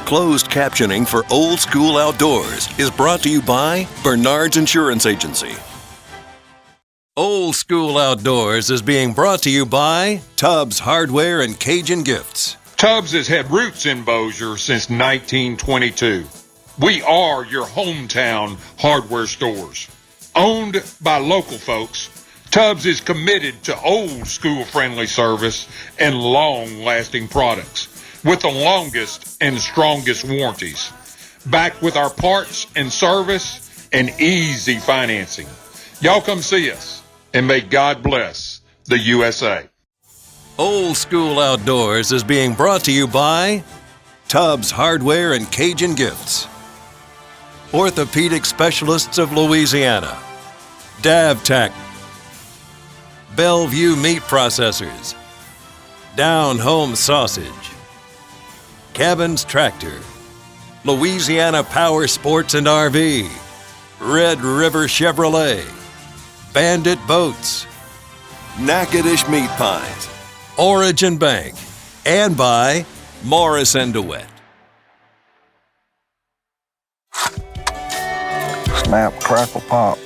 Closed captioning for Old School Outdoors is brought to you by Bernard's Insurance Agency. Old School Outdoors is being brought to you by Tubbs Hardware and Cajun Gifts. Tubbs has had roots in Bossier since 1922. We are your hometown hardware stores. Owned by local folks, Tubbs is committed to old school friendly service and long-lasting products with the longest and strongest warranties. Backed with our parts and service and easy financing. Y'all come see us and may God bless the USA. Old School Outdoors is being brought to you by Tubbs Hardware and Cajun Gifts. Orthopedic Specialists of Louisiana. DavTac. Bellevue Meat Processors. Down Home Sausage. Cabins Tractor. Louisiana Power Sports and RV. Red River Chevrolet. Bandit Boats. Natchitoches Meat Pies. Origin Bank. And by Morris and DeWitt. Snap, crackle, pop.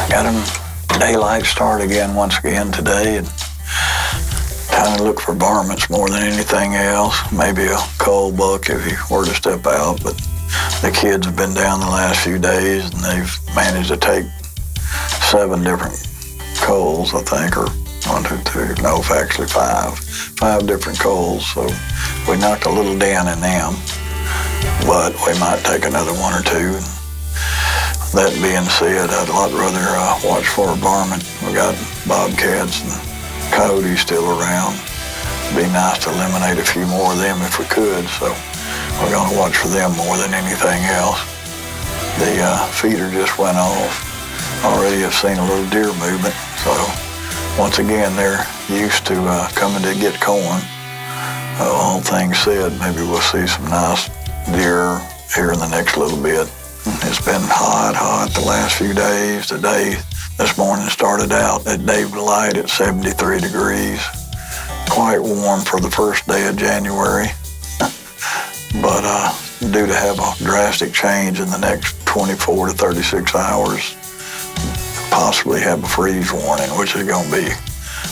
Got him daylight start again once again today, and kind of look for varmints more than anything else. Maybe a coal buck if he were to step out, but the kids have been down the last few days and they've managed to take 7 different coals, I think, or 1, 2, 3, no, actually 5 different coals. So we knocked a little down in them, but we might take another 1 or 2. That being said, I'd a lot rather watch for a varmint. We got bobcats and coyotes still around. It'd be nice to eliminate a few more of them if we could, so we're going to watch for them more than anything else. The feeder just went off. Already have seen a little deer movement, so once again they're used to coming to get corn. All things said, maybe we'll see some nice deer here in the next little bit. It's been hot the last few days. Today, this morning started out at Dave Light at 73 degrees. Quite warm for the first day of January. But due to have a drastic change in the next 24 to 36 hours, possibly have a freeze warning, which is going to be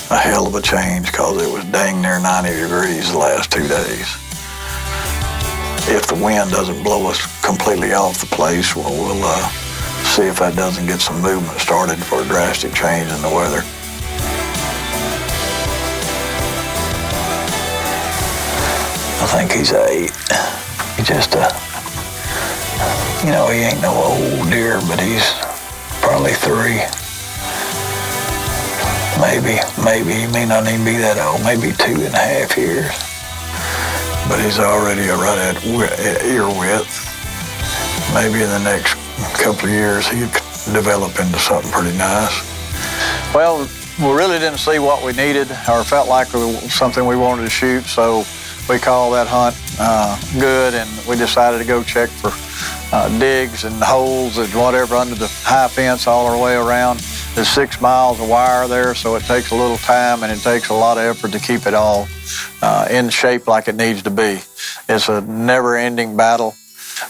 a hell of a change because it was dang near 90 degrees the last 2 days. If the wind doesn't blow us completely off the place, we'll see if that doesn't get some movement started for a drastic change in the weather. I think he's 8. He just, he ain't no old deer, but he's probably 3. Maybe, he may not even be that old, maybe 2.5 years. But he's already right at ear width. Maybe in the next couple of years he could develop into something pretty nice. Well, we really didn't see what we needed or felt like it was something we wanted to shoot, so we called that hunt good, and we decided to go check for digs and holes and whatever under the high fence all our way around. There's 6 miles of wire there, so it takes a little time and it takes a lot of effort to keep it all in shape like it needs to be. It's a never-ending battle,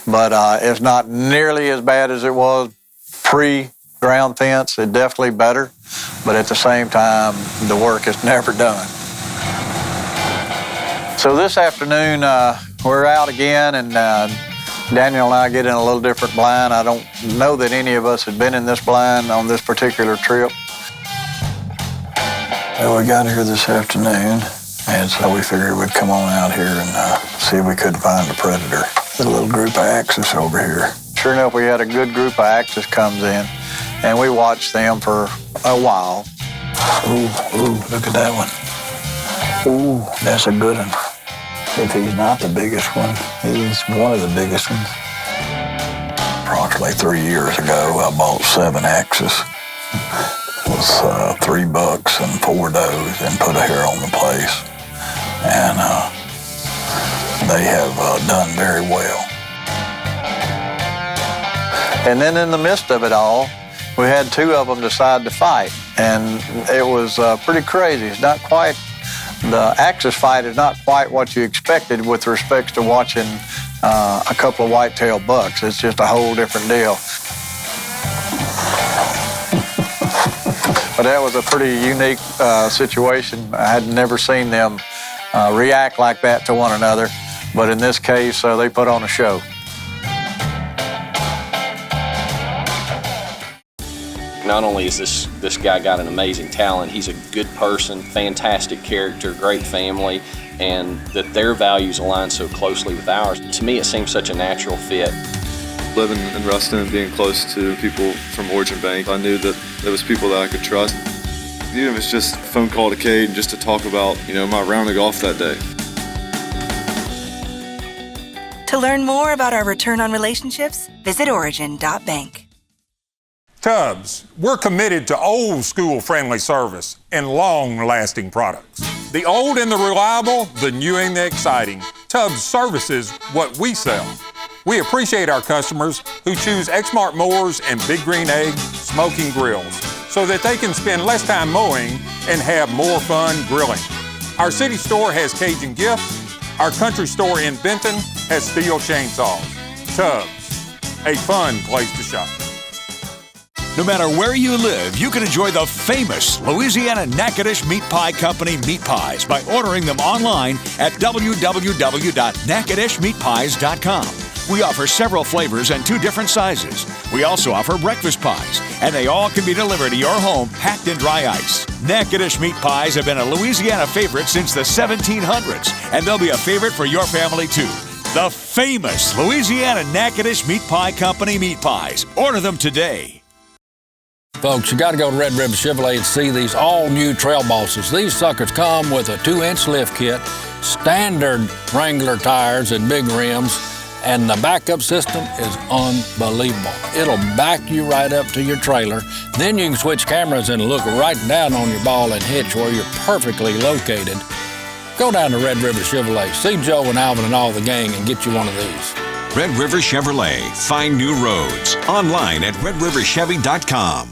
but it's not nearly as bad as it was pre-ground fence. It's definitely better, but at the same time, the work is never done. So this afternoon, we're out again, and Daniel and I get in a little different blind. I don't know that any of us had been in this blind on this particular trip. Well, we got here this afternoon, and so we figured we'd come on out here and see if we couldn't find a predator. A little group of axis over here. Sure enough, we had a good group of axis comes in, and we watched them for a while. Ooh, look at that one. Ooh, that's a good one. If he's not the biggest one, he's one of the biggest ones. Approximately 3 years ago, I bought 7 axis. It was 3 bucks and 4 does, and put a hair on the place. And they have done very well. And then in the midst of it all, we had 2 of them decide to fight. And it was pretty crazy. It's not quite The Axis fight is not quite what you expected with respect to watching a couple of whitetail bucks. It's just a whole different deal. But that was a pretty unique situation. I had never seen them react like that to one another. But in this case, they put on a show. Not only is this guy got an amazing talent, he's a good person, fantastic character, great family, and that their values align so closely with ours. To me, it seems such a natural fit. Living in Ruston and being close to people from Origin Bank, I knew that there was people that I could trust. Even if it's just a phone call to Cade just to talk about, my round of golf that day. To learn more about our return on relationships, visit origin.bank. Tubbs, we're committed to old school friendly service and long-lasting products. The old and the reliable, the new and the exciting. Tubbs services what we sell. We appreciate our customers who choose Exmark mowers and Big Green Egg smoking grills so that they can spend less time mowing and have more fun grilling. Our city store has Cajun gifts. Our country store in Benton has steel chainsaws. Tubbs, a fun place to shop. No matter where you live, you can enjoy the famous Louisiana Natchitoches Meat Pie Company meat pies by ordering them online at www.natchitochesmeatpies.com. We offer several flavors and 2 different sizes. We also offer breakfast pies, and they all can be delivered to your home packed in dry ice. Natchitoches Meat Pies have been a Louisiana favorite since the 1700s, and they'll be a favorite for your family too. The famous Louisiana Natchitoches Meat Pie Company meat pies. Order them today. Folks, you got to go to Red River Chevrolet and see these all-new Trail Bosses. These suckers come with a 2-inch lift kit, standard Wrangler tires and big rims, and the backup system is unbelievable. It'll back you right up to your trailer. Then you can switch cameras and look right down on your ball and hitch where you're perfectly located. Go down to Red River Chevrolet, see Joe and Alvin and all the gang, and get you one of these. Red River Chevrolet. Find new roads. Online at redriverchevy.com.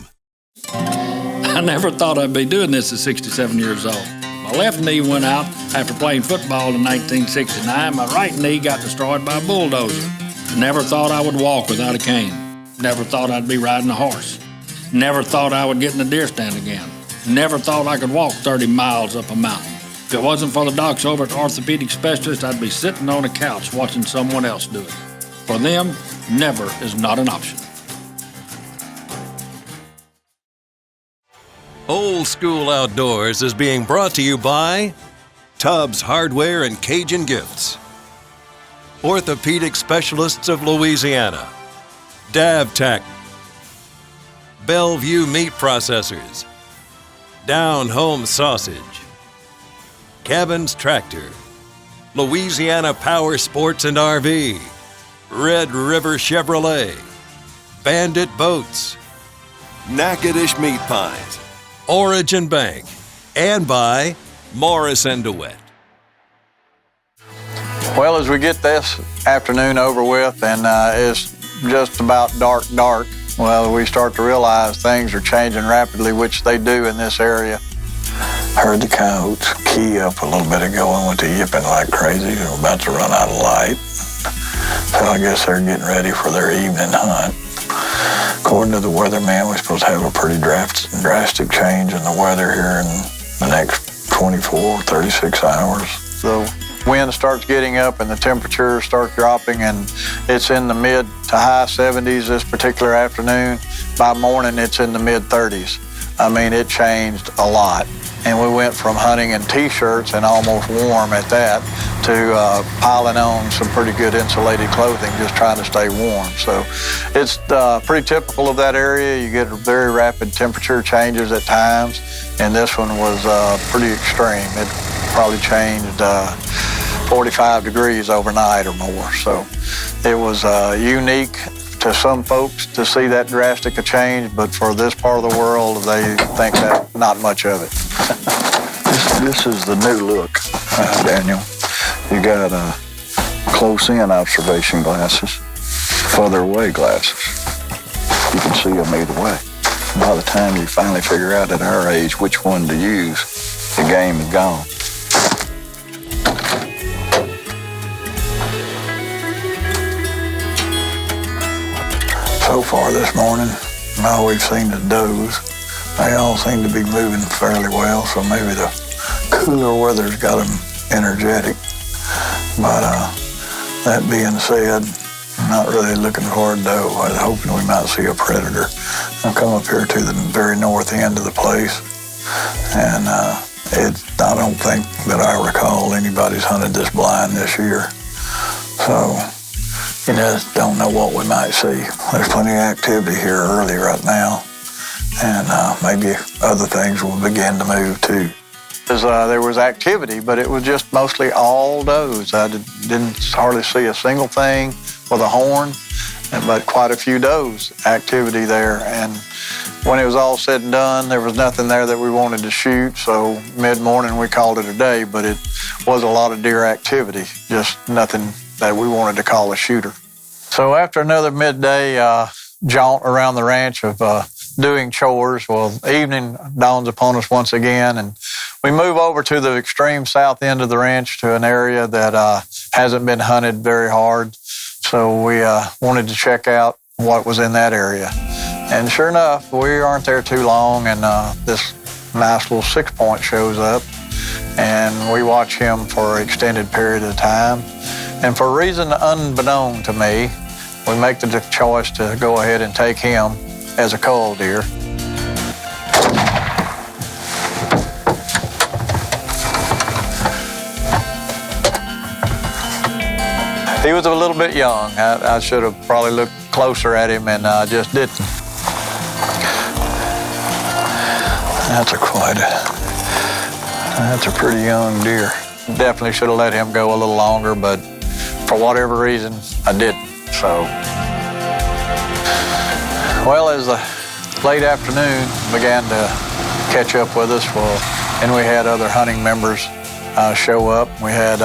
I never thought I'd be doing this at 67 years old. My left knee went out after playing football in 1969. My right knee got destroyed by a bulldozer. Never thought I would walk without a cane. Never thought I'd be riding a horse. Never thought I would get in the deer stand again. Never thought I could walk 30 miles up a mountain. If it wasn't for the docs over at the orthopedic specialist, I'd be sitting on a couch watching someone else do it. For them, never is not an option. Old School Outdoors is being brought to you by Tubbs Hardware and Cajun Gifts, Orthopedic Specialists of Louisiana, DavTac, Bellevue Meat Processors, Down Home Sausage, Cabins Tractor, Louisiana Power Sports and RV, Red River Chevrolet, Bandit Boats, Natchitoches Meat Pies, Origin Bank, and by Morris & DeWitt. Well, as we get this afternoon over with and it's just about dark, well, we start to realize things are changing rapidly, which they do in this area. Heard the coyotes key up a little bit ago and went to yipping like crazy. They're about to run out of light. So I guess they're getting ready for their evening hunt. According to the weatherman, we're supposed to have a pretty drastic change in the weather here in the next 24, 36 hours. The wind starts getting up and the temperatures start dropping, and it's in the mid to high 70s this particular afternoon. By morning, it's in the mid 30s. I mean, it changed a lot. And we went from hunting in T-shirts and almost warm at that to piling on some pretty good insulated clothing, just trying to stay warm. So it's pretty typical of that area. You get very rapid temperature changes at times, and this one was pretty extreme. It probably changed 45 degrees overnight or more. So it was unique to some folks to see that drastic a change, but for this part of the world, they think that not much of it. This is the new look, Daniel. You got close-in observation glasses, further away glasses. You can see them either way. By the time you finally figure out at our age which one to use, the game is gone. far this morning, all we've seen is does. They all seem to be moving fairly well, so maybe the cooler weather's got them energetic. But that being said, I'm not really looking for a doe. I was hoping we might see a predator. I've come up here to the very north end of the place, and I don't think that I recall anybody's hunted this blind this year. So you just don't know what we might see. There's plenty of activity here early right now, and maybe other things will begin to move too. There was activity, but it was just mostly all does. I didn't hardly see a single thing with a horn, but quite a few does activity there. And when it was all said and done, there was nothing there that we wanted to shoot, so mid-morning we called it a day, but it was a lot of deer activity, just nothing that we wanted to call a shooter. So after another midday jaunt around the ranch of doing chores, well, evening dawns upon us once again, and we move over to the extreme south end of the ranch to an area that hasn't been hunted very hard. So we wanted to check out what was in that area. And sure enough, we aren't there too long, and this nice little 6-point shows up, and we watch him for an extended period of time. And for a reason unbeknown to me, we make the choice to go ahead and take him as a cull deer. He was a little bit young. I should have probably looked closer at him, and I just didn't. That's a pretty young deer. Definitely should have let him go a little longer, but for whatever reason, I didn't. So, well, as the late afternoon began to catch up with us, and we had other hunting members show up. We had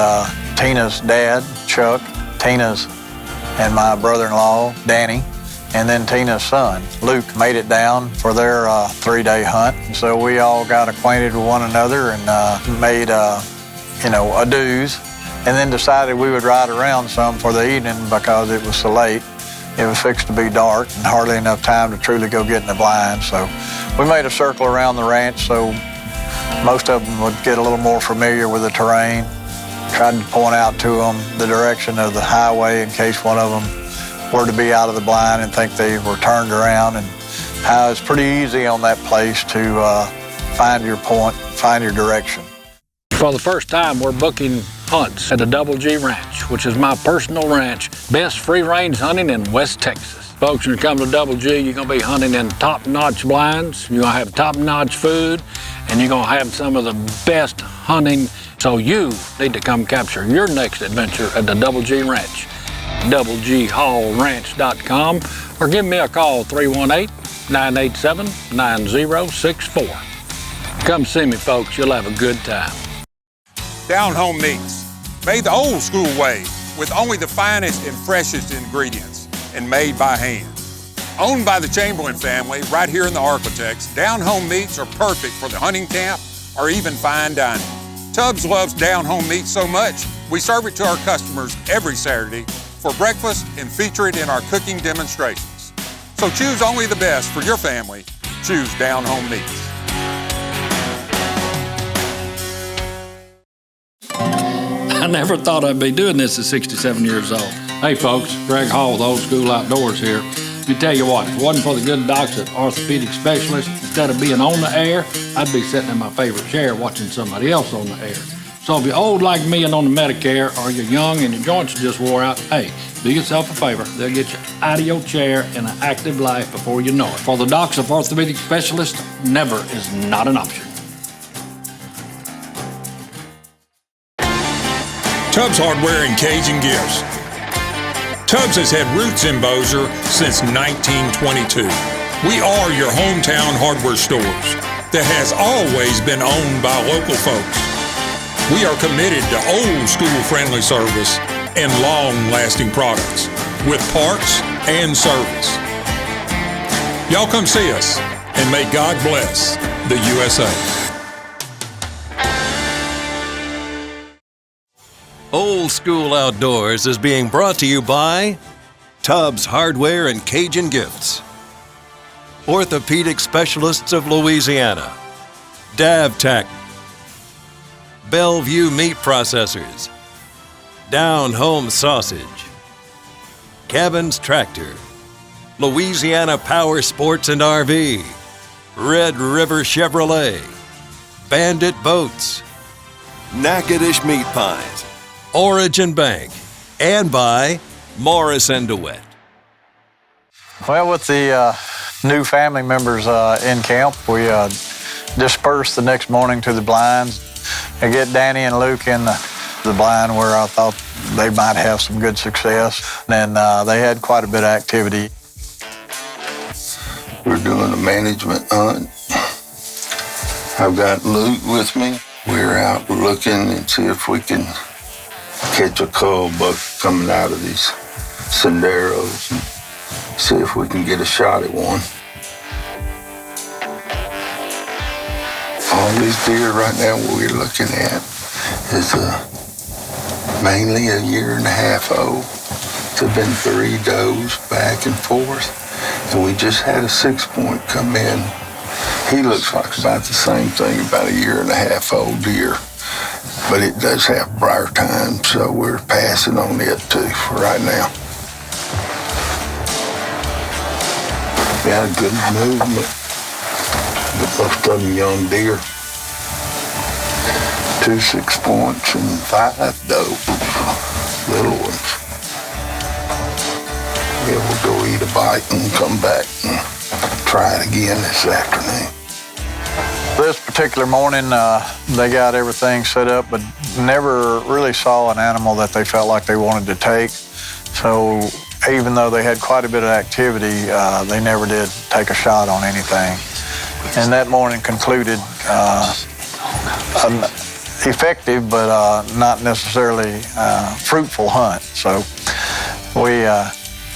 Tina's dad, Chuck, Tina's and my brother-in-law, Danny, and then Tina's son, Luke, made it down for their 3-day hunt. And so we all got acquainted with one another and made, a dues, and then decided we would ride around some for the evening because it was so late. It was fixed to be dark and hardly enough time to truly go get in the blind. So we made a circle around the ranch so most of them would get a little more familiar with the terrain. Tried to point out to them the direction of the highway in case one of them were to be out of the blind and think they were turned around, and how it's pretty easy on that place to find your point, find your direction. For the first time, we're booking hunts at the Double G Ranch, which is my personal ranch. Best free-range hunting in West Texas. Folks, when you come to Double G, you're gonna be hunting in top-notch blinds, you're gonna have top-notch food, and you're gonna have some of the best hunting. So you need to come capture your next adventure at the Double G Ranch. DoubleGHallRanch.com, or give me a call, 318-987-9064. Come see me, folks. You'll have a good time. Down Home Meats, made the old school way with only the finest and freshest ingredients and made by hand. Owned by the Chamberlain family right here in the Arklatex, Down Home Meats are perfect for the hunting camp or even fine dining. Tubbs loves Down Home Meats so much, we serve it to our customers every Saturday for breakfast and feature it in our cooking demonstrations. So choose only the best for your family. Choose Down Home Meats. I never thought I'd be doing this at 67 years old. Hey folks, Greg Hall with Old School Outdoors here. Let me tell you what, if it wasn't for the good docs at Orthopedic Specialists, instead of being on the air, I'd be sitting in my favorite chair watching somebody else on the air. So if you're old like me and on the Medicare, or you're young and your joints just wore out, hey, do yourself a favor. They'll get you out of your chair in an active life before you know it. For the docs of Orthopedic Specialists, never is not an option. Tubbs Hardware and Cajun Gifts. Tubbs has had roots in Bossier since 1922. We are your hometown hardware stores that has always been owned by local folks. We are committed to old school friendly service and long-lasting products with parts and service. Y'all come see us, and may God bless the USA. Old School Outdoors is being brought to you by Tubbs Hardware and Cajun Gifts. Orthopedic Specialists of Louisiana, DavTac. Bellevue Meat Processors, Down Home Sausage, Cabins Tractor, Louisiana Power Sports and RV, Red River Chevrolet, Bandit Boats, Natchitoches Meat Pies, Origin Bank, and by Morris & DeWitt. Well, with the new family members in camp, we dispersed the next morning to the blinds and get Danny and Luke in the blind where I thought they might have some good success. And they had quite a bit of activity. We're doing a management hunt. I've got Luke with me. We're out looking and see if we can catch a cull buck coming out of these senderos and see if we can get a shot at one. All these deer right now we're looking at is mainly a 1.5 years old. There've been 3 does back and forth, and we just had a 6-point come in. He looks like about the same thing, about a 1.5 years old deer, but it does have briar time, so we're passing on it too for right now. We had a good movement, but most of them young deer. 2 6-points and 5 does, little ones. Yeah, we'll go eat a bite and come back and try it again this afternoon. This particular morning, they got everything set up, but never really saw an animal that they felt like they wanted to take. So even though they had quite a bit of activity, they never did take a shot on anything. And that morning concluded an effective but not necessarily fruitful hunt. So we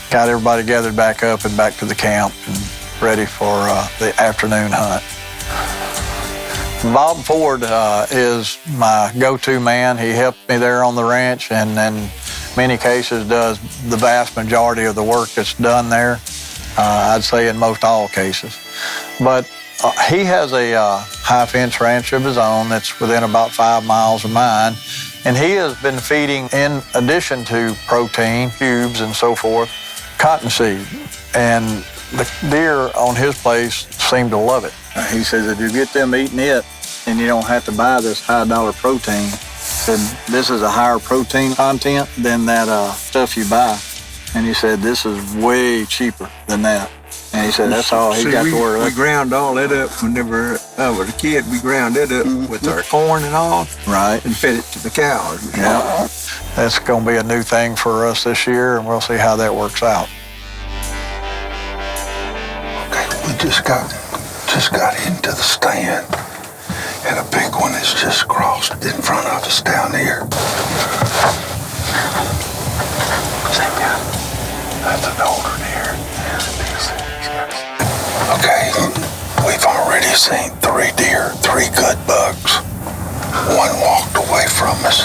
got everybody gathered back up and back to the camp and ready for the afternoon hunt. Bob Ford is my go-to man. He helped me there on the ranch and in many cases does the vast majority of the work that's done there. I'd say in most all cases. But he has a high-fence ranch of his own that's within about 5 miles of mine, and he has been feeding, in addition to protein, cubes and so forth, cottonseed. And the deer on his place seem to love it. He says if you get them eating it, and you don't have to buy this high-dollar protein, then this is a higher protein content than that stuff you buy. And he said this is way cheaper than that. And he said that's all he got to worry about. We ground all that up whenever I was a kid. We ground it up with our corn and all. Right. And fed it to the cows. Yeah. That's going to be a new thing for us this year, and we'll see how that works out. Okay, we just got into the stand, and a big one has just crossed in front of us down here. Same guy. That's an older deer. Okay, we've already seen 3 deer, 3 good bucks. One walked away from us,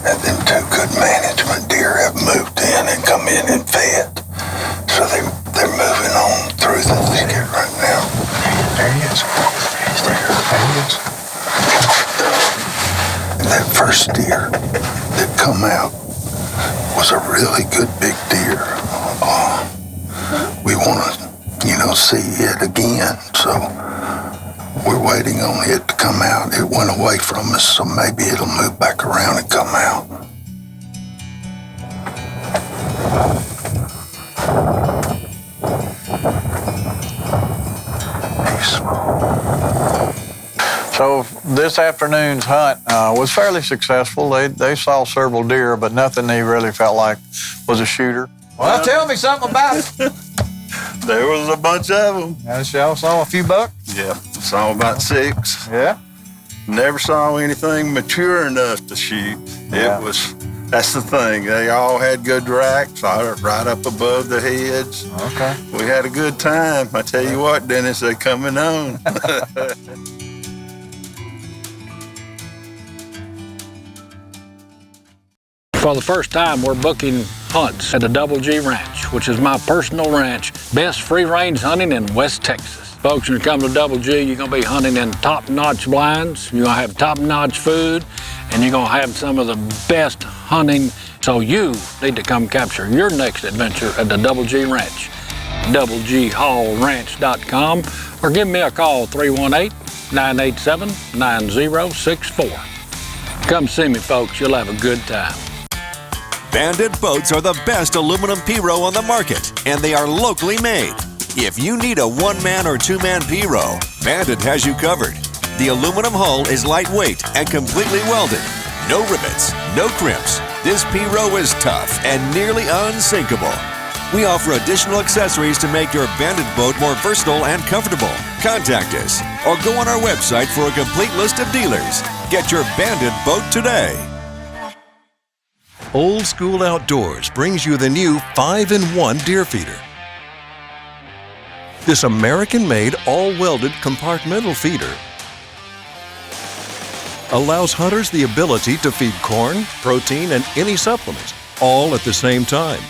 and then 2 good management deer have moved in and come in and fed. So they're moving on through the thicket right now. There he is. There he is. That first deer that come out was a really good big deer. We want to, see it again, so we're waiting on it to come out. It went away from us, so maybe it'll move back around and come out. So this afternoon's hunt was fairly successful. They saw several deer, but nothing they really felt like was a shooter. Well, tell me something about it. There was a bunch of them. Y'all saw a few bucks? Yeah, saw about 6. Yeah. Never saw anything mature enough to shoot. Yeah. That's the thing. They all had good racks right up above the heads. Okay. We had a good time. I tell you what, Dennis, they're coming on. For the first time, we're booking hunts at the Double G Ranch, which is my personal ranch. Best free-range hunting in West Texas. Folks, when you come to Double G, you're gonna be hunting in top-notch blinds, you're gonna have top-notch food, and you're gonna have some of the best hunting. So you need to come capture your next adventure at the Double G Ranch. DoubleGHallRanch.com, or give me a call, 318-987-9064. Come see me, folks. You'll have a good time. Bandit boats are the best aluminum P-row on the market, and they are locally made. If you need a one-man or two-man P-row, Bandit has you covered. The aluminum hull is lightweight and completely welded. No rivets, no crimps. This P-row is tough and nearly unsinkable. We offer additional accessories to make your Bandit boat more versatile and comfortable. Contact us or go on our website for a complete list of dealers. Get your Bandit boat today. Old School Outdoors brings you the new 5-in-1 deer feeder. This American-made, all-welded compartmental feeder allows hunters the ability to feed corn, protein, and any supplements, all at the same time.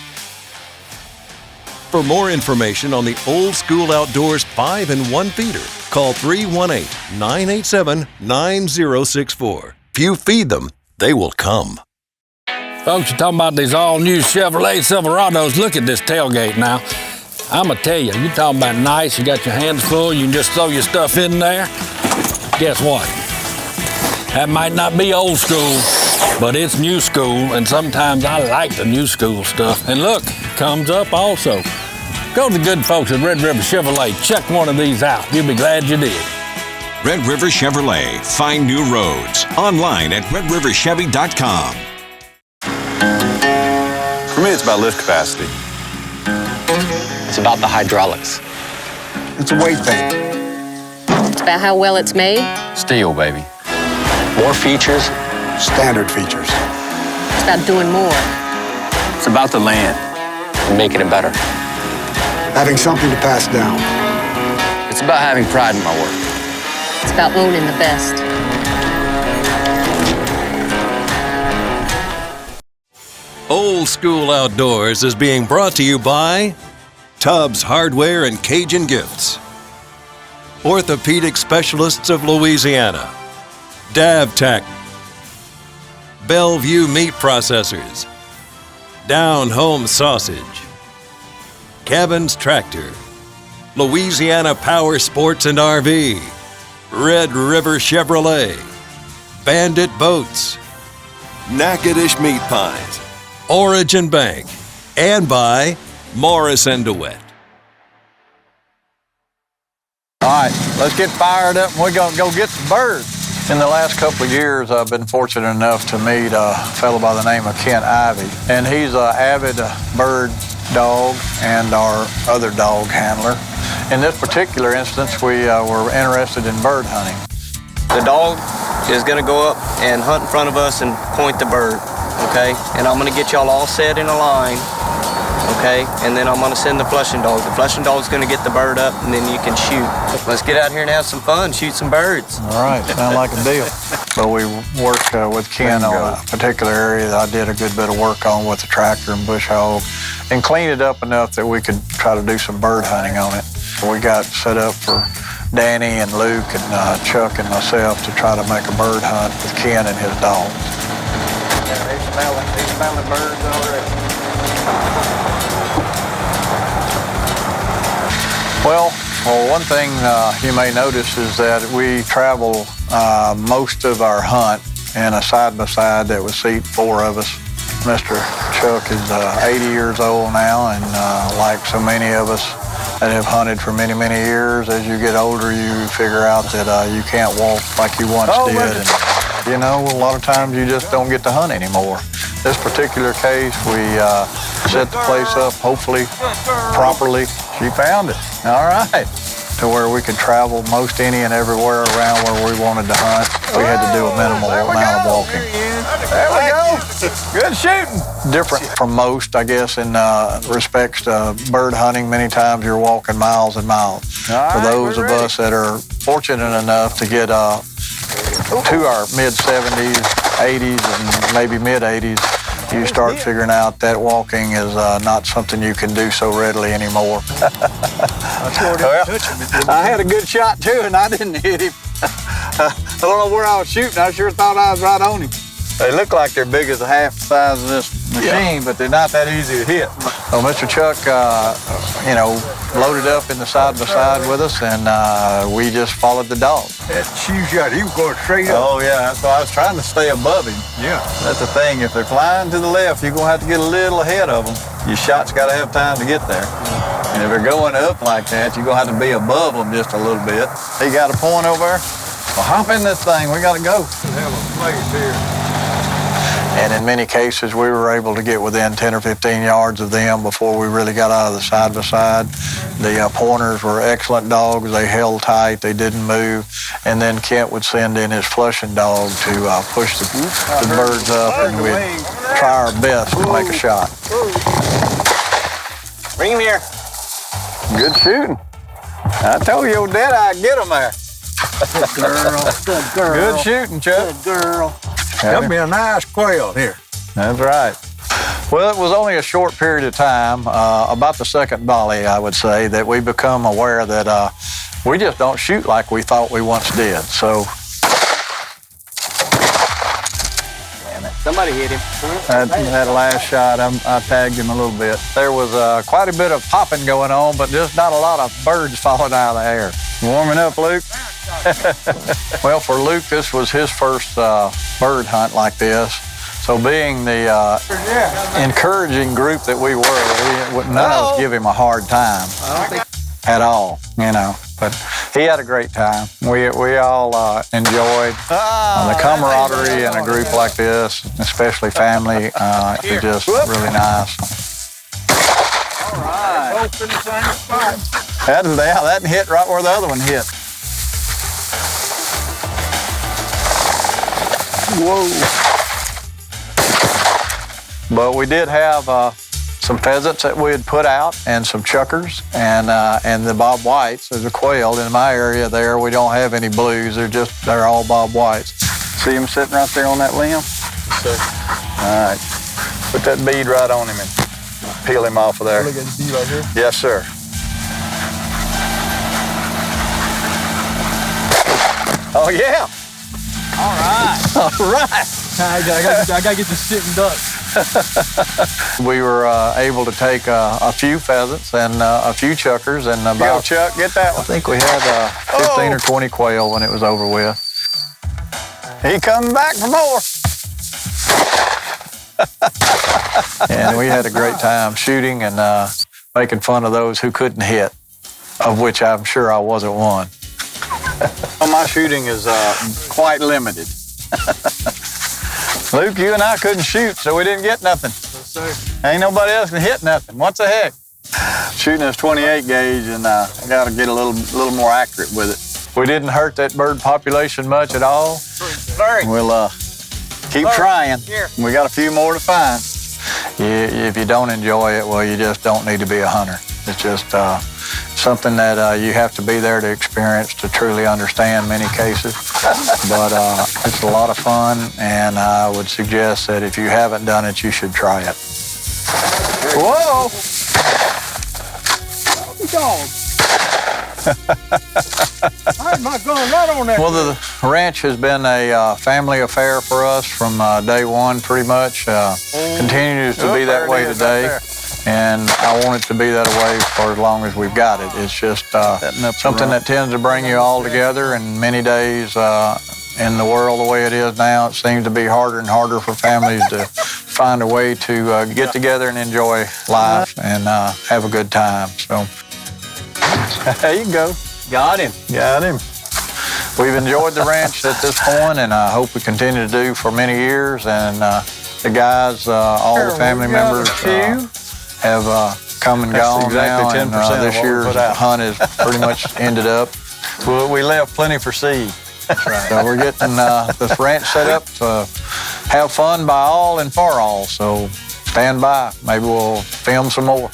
For more information on the Old School Outdoors 5-in-1 feeder, call 318-987-9064. If you feed them, they will come. Folks, you're talking about these all-new Chevrolet Silverados. Look at this tailgate now. I'm going to tell you, you're talking about nice, you got your hands full, you can just throw your stuff in there. Guess what? That might not be old school, but it's new school, and sometimes I like the new school stuff. And look, comes up also. Go to the good folks at Red River Chevrolet. Check one of these out. You'll be glad you did. Red River Chevrolet. Find new roads. Online at redriverchevy.com. For me, it's about lift capacity. It's about the hydraulics. It's a weight thing. It's about how well it's made. Steel, baby. More features. Standard features. It's about doing more. It's about the land and making it better. Having something to pass down. It's about having pride in my work. It's about owning the best. Old School Outdoors is being brought to you by Tubbs Hardware and Cajun Gifts, Orthopedic Specialists of Louisiana, DavTech, Bellevue Meat Processors, Down Home Sausage, Cabins Tractor, Louisiana Power Sports and RV, Red River Chevrolet, Bandit Boats, Natchitoches Meat Pies, Origin Bank, and by Morris & DeWitt. All right, let's get fired up and we're going to go get some birds. In the last couple of years, I've been fortunate enough to meet a fellow by the name of Kent Ivey, and he's an avid bird dog and our other dog handler. In this particular instance, we were interested in bird hunting. The dog is going to go up and hunt in front of us and point the bird, okay? And I'm going to get y'all all set in a line, okay? And then I'm going to send the flushing dog. The flushing dog's going to get the bird up, and then you can shoot. Let's get out here and have some fun, shoot some birds. All right, sounds like a deal. So we worked with Ken on a particular area that I did a good bit of work on with the tractor and bush hog, and cleaned it up enough that we could try to do some bird hunting on it. We got set up for Danny and Luke and Chuck and myself to try to make a bird hunt with Ken and his dogs. He's smelling birds already. Well, one thing you may notice is that we travel most of our hunt in a side-by-side that would seat 4 of us. Mr. Chuck is 80 years old now, and like so many of us that have hunted for many, many years, as you get older, you figure out that you can't walk like you once did. And, you know, a lot of times you just don't get to hunt anymore. This particular case, we set the place up, hopefully, properly. She found it. All right. To where we could travel most any and everywhere around where we wanted to hunt. We had to do a minimal amount of walking. There we go. Good shooting. Different from most, I guess, in respects to bird hunting. Many times you're walking miles and miles. For those of us that are fortunate enough to get to our mid-70s, 80s, and maybe mid-80s, you start figuring out that walking is not something you can do so readily anymore. Well, I had a good shot too, and I didn't hit him. I don't know where I was shooting. I sure thought I was right on him. They look like they're big as half the size of this machine, but they're not that easy to hit. Well, Mr. Chuck, you know, loaded up in the side-by-side with us, and we just followed the dog. That shoe shot, he was going straight up. Oh, yeah, that's why I was trying to stay above him. Yeah. That's the thing. If they're flying to the left, you're going to have to get a little ahead of them. Your shot's got to have time to get there. And if they're going up like that, you're going to have to be above them just a little bit. He got a point over there. Well, hop in this thing. We got to go. We have a place here. And in many cases, we were able to get within 10 or 15 yards of them before we really got out of the side-by-side. The pointers were excellent dogs. They held tight. They didn't move. And then Kent would send in his flushing dog to push the birds up, and we'd try our best to make a shot. Bring him here. Good shooting. I told you old Dad I'd get him there. Good girl. Good girl. Good shooting, Chuck. Good girl. That'll be a nice quail here. That's right. Well, it was only a short period of time, about the second volley, I would say, that we become aware that we just don't shoot like we thought we once did. So, Damn it. Somebody hit him. that last shot, I tagged him a little bit. There was quite a bit of popping going on, but just not a lot of birds falling out of the air. Warming up, Luke? Well, for Luke, this was his first bird hunt like this. So being the encouraging group that we were, none of us give him a hard time at all, you know. But he had a great time. We all enjoyed the camaraderie in a group like this, especially family, is just really nice. All right. Both in the same spot. That hit right where the other one hit. Whoa. But we did have some pheasants that we had put out and some chuckers and the bob whites. There's a quail in my area there. We don't have any blues. They're all bob whites. See him sitting right there on that limb? Sure. All right. Put that bead right on him and peel him off of there. Look at the bead right here? Yes, sir. Oh, yeah. All right. All right. I gotta get this sitting duck. We were able to take a few pheasants and a few chuckers and about... Go, Chuck, get that one. I think we had 15 or 20 quail when it was over with. He coming back for more. And we had a great time shooting and making fun of those who couldn't hit, of which I'm sure I wasn't one. Well, my shooting is quite limited. Luke, you and I couldn't shoot, so we didn't get nothing. Yes, sir. Ain't nobody else can hit nothing. What the heck? Shooting is 28 gauge, and I got to get a little more accurate with it. We didn't hurt that bird population much at all. We'll keep trying. We got a few more to find. If you don't enjoy it, well, you just don't need to be a hunter. It's just something that you have to be there to experience to truly understand many cases. But it's a lot of fun, and I would suggest that if you haven't done it, you should try it. Whoa! Dog. I'm not going right on that. Well, the ranch has been a family affair for us from day one, pretty much. Continues to be that way today. And I want it to be that way for as long as we've got it. It's just something that tends to bring you all together. And many days in the world the way it is now, it seems to be harder and harder for families to find a way to get together and enjoy life and have a good time. So there you go. Got him. Got him. We've enjoyed the ranch at this point, and I hope we continue to do for many years. And the guys, all the family members have come and gone exactly now. 10% and this year's hunt is pretty much ended up. Well, we left plenty for seed. Right. So we're getting this ranch set up to have fun by all and for all. So stand by. Maybe we'll film some more.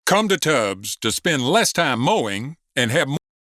Come to Tubbs to spend less time mowing and have more